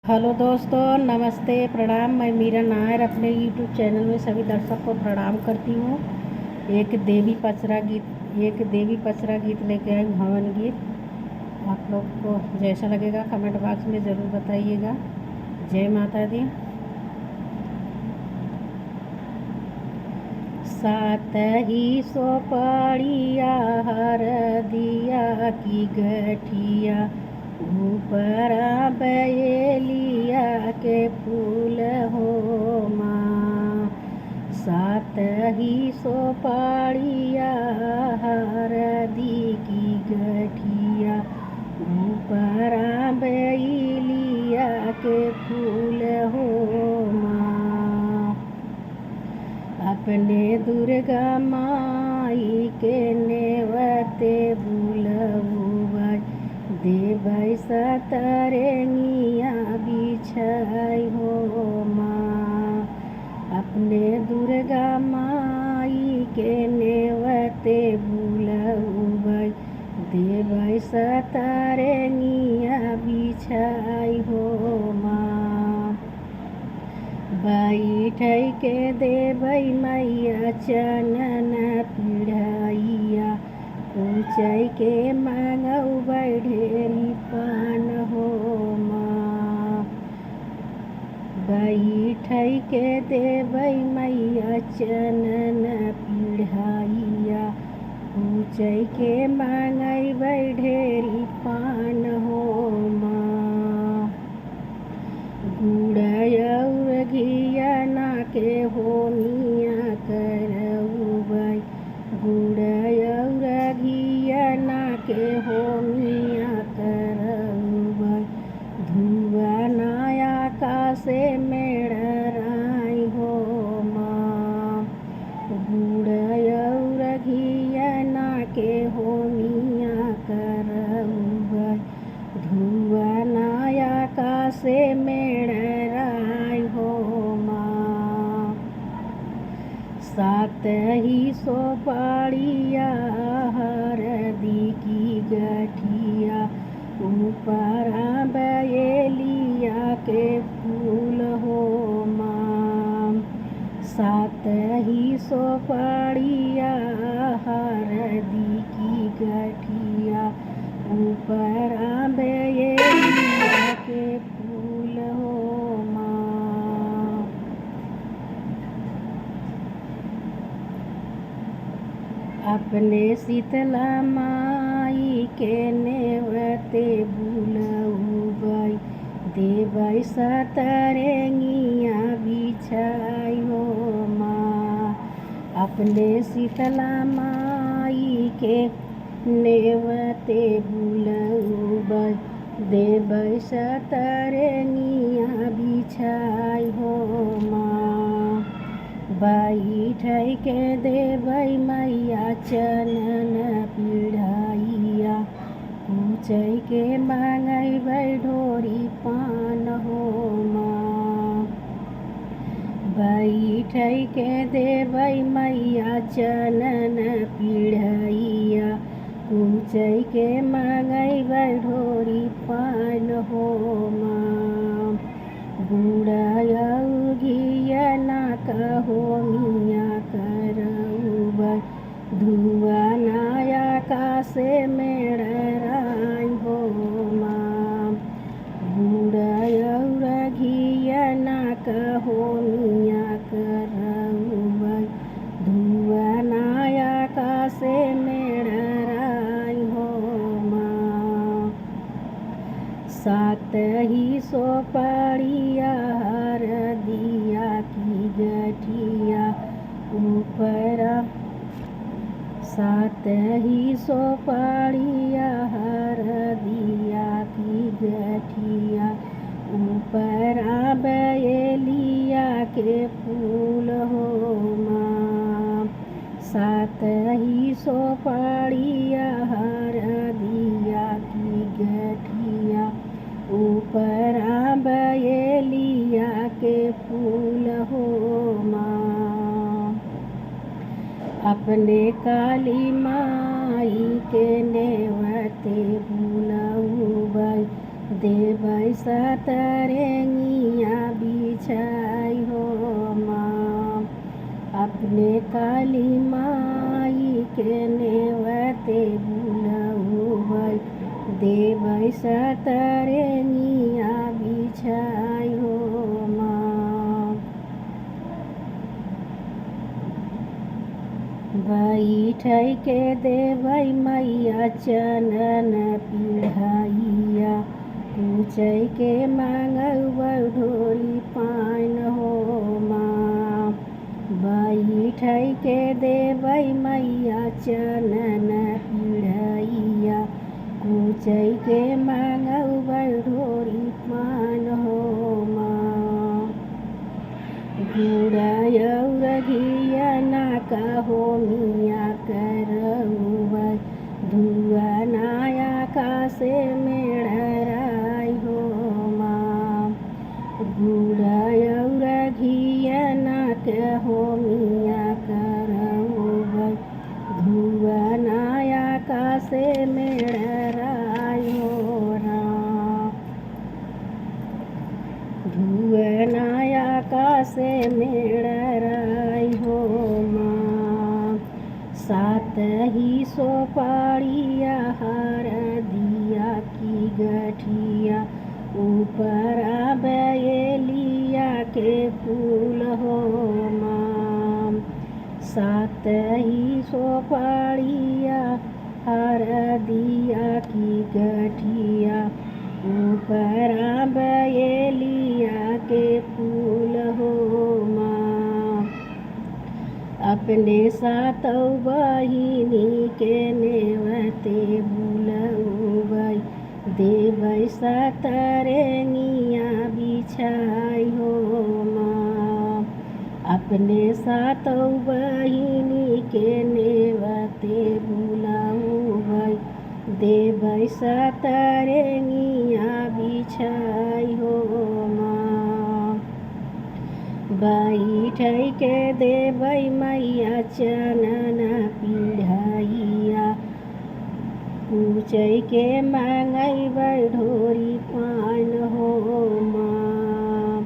Hello दोस्तों, नमस्ते, प्रणाम। मैं मीरा नायर अपने यूट्यूब चैनल में सभी दर्शक को प्रणाम करती हूँ। एक देवी पचरा गीत लेके आई हूँ, हवन गीत। आप लोग को जैसा लगेगा कमेंट बॉक्स में ज़रूर बताइएगा। जय माता दी। सात ही सोपाड़िया हरदिया की गठिया, ऊपरा बेलिया के फूल हो माँ। सात ही सोपाड़िया हरदी की गठिया, ऊपरा बेलिया के फूल हो माँ। अपने दुर्गा माई के नेवते बुलउबै, देबै सतरंगिया बिछाई हो माँ। अपने दुर्गा माई के नेवते बुलउबै, देबै सतरंगिया बिछाई हो माँ। बैठै के देबै मैया चनन पिढ़ैया, पूछै के मंगौबै ढेरी पान हो माँ। बैठै के देबै मैया चनन पिढ़ैया, पूछै के मंगैबै ढेरी पान हो माँ। गुड़ और घियना के होमिया करउबै, गुड़ और घियना के होमिया करउबै, धुआ नया कासे मेढ़राई हो माँ। गुड़ और घियना के होमिया करउबै, धुआ नया कासे मेढ़राई हो माँ। सात ही सोपाड़िया हरदी की गठिया, ऊपरा बेलिया के फूल हो माँ। सात ही सोपाड़िया हरदी की गठिया, ऊपरा बेलिया के फूल हो माँ। अपने शीतला माई के नेवते बुलउबै, देबै सतरंगिया बिछाई हो माँ। अपने शीतला माई के नेवते बुलउबै, देबै सतरंगिया बिछाई हो माँ। बैठै के देबै मैया चनन पिढ़ैया, पूछै के मंगैबै ढोरी पान हो माँ। बैठै के देबै मैया चनन पिढ़ैया, पूछै के मंगैबै ढोरी पान हो माँ। गुड़ और घियना का होमिया करउबै, धुआ नया कासे मेढ़राई हो माँ। गुड़ और घियना का होमिया करउबै, धुआ नया कासे मेढ़राई हो माँ। सात ही सोपाड़िया हरदिया की गठिया, ऊपरा सात ही सोपाड़िया हरदिया की गठिया, ऊपरा बेलिया के फूल हो माँ। सात ही सोपाड़िया हरदिया की गठिया, ऊपरा बेलिया के फूल हो माँ। अपने काली माई के नेवते बुलउबै, देबै सतरंगिया बिछाई हो माँ। अपने काली माई के नेवते बुलहुबै, देबै सतरंगिया बिछाई हो माँ। बैठै के देबै मैया चनन पिढ़ैया, पूछै के मांगबै ढोरी पान हो माँ। बैठै के देबै मैया चनन पिढ़ैया, पूछै के मांगबै ढोरी पान हो माँ। गुड़ और घिया ना कहो मिया करबै, धुआ नाया कासे मेढ़राई हो माँ। गुड़ और घिया ना कहो मिया करबै, धुआ नाया कासे मेढ़राई हो राम। धुआ नाया कासे मेढ़राई हो माँ। सात ही सोपाड़िया हार दिया की गठिया, ऊपर बेलिया के फूल हो माँ। सात ही सोपाड़िया हार दिया की गठिया, ऊपर बेलिया के फूल हो माँ। अपने सातौ बहिनी के नेवते बुलहुबै, देबै सतरंगिया बिछाई हो माँ। अपने सातौ बहिनी के नेवते बुलहुबै, देबै सतरंगिया बिछाई हो माँ। बैठै के देबै मैया चनन पिढ़ैया, पूछै के मांगबै ढोरी पान हो माँ।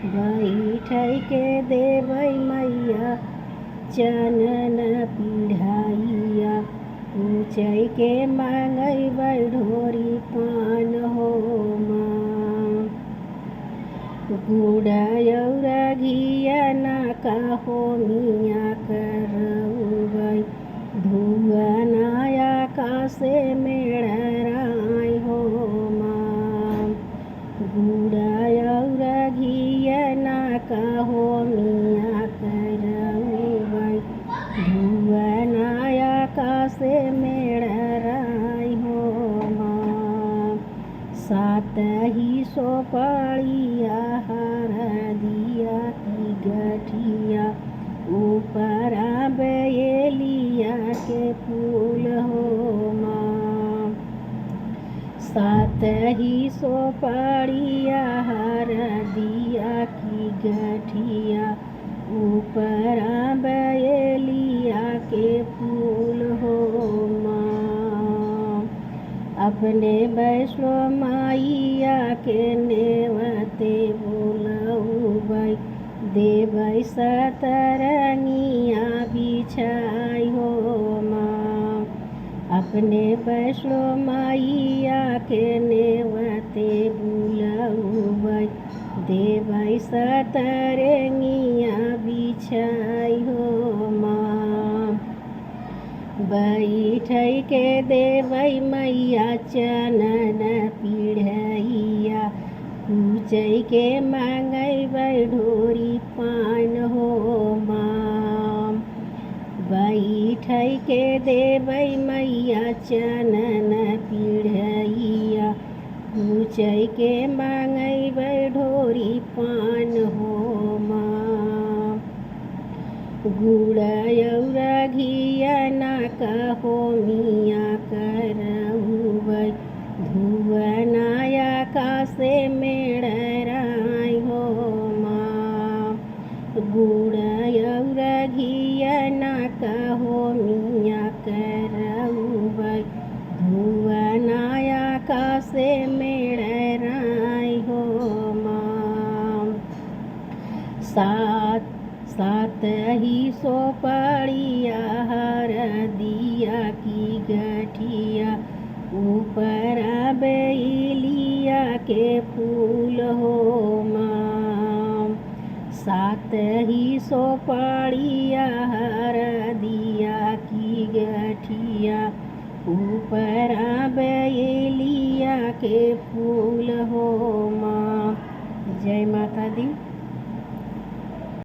बैठै के देबै मैया चनन पिढ़ैया, पूछै के मांगबै ढोरी पान हो माँ। गुड़ और घिया ना कहो मिया करबै, धुआ नाया कासे मेढ़राई हो माँ। गुड़ और घिया ना कहो मिया करबै, धुआ नाया कासे मेढ़राई हो माँ। सात ही सोपाड़िया हार दिया की गठिया, ऊपर बेलिया के फूल हो माँ। सात ही सोपाड़िया हार दिया की गठिया, ऊपर बेलिया के फूल हो माँ। अपने वैष्णो माइया के नेवते बुलहुबै, देबै सतरंगिया बिछाई हो माँ। अपने वैष्णो माइया के नेवते बुलहुबै, देबै सतरंगिया बिछाई हो माँ। बैठै के देबै मैया चनन पिढ़ैया, पूछै के मांगबै ढोरी पान हो माँ। बैठै के देबै मैया चनन पिढ़ैया, पूछै के मांगबै ढोरी पान हो माँ। गुड़ और घिया ना कहो मिया करबै, धुआ नाया कासे मेढ़राई हो माँ। गुड़ और घिया ना कहो मिया करबै, धुआ नाया कासे मेढ़राई सात सात ही सोपड़िया हरदिया की गठिया ऊपर बेलिया के फूल हो माँ। सात ही सोपड़िया हरदिया की गठिया ऊपर बेलिया के फूल हो माँ। जय माता दी।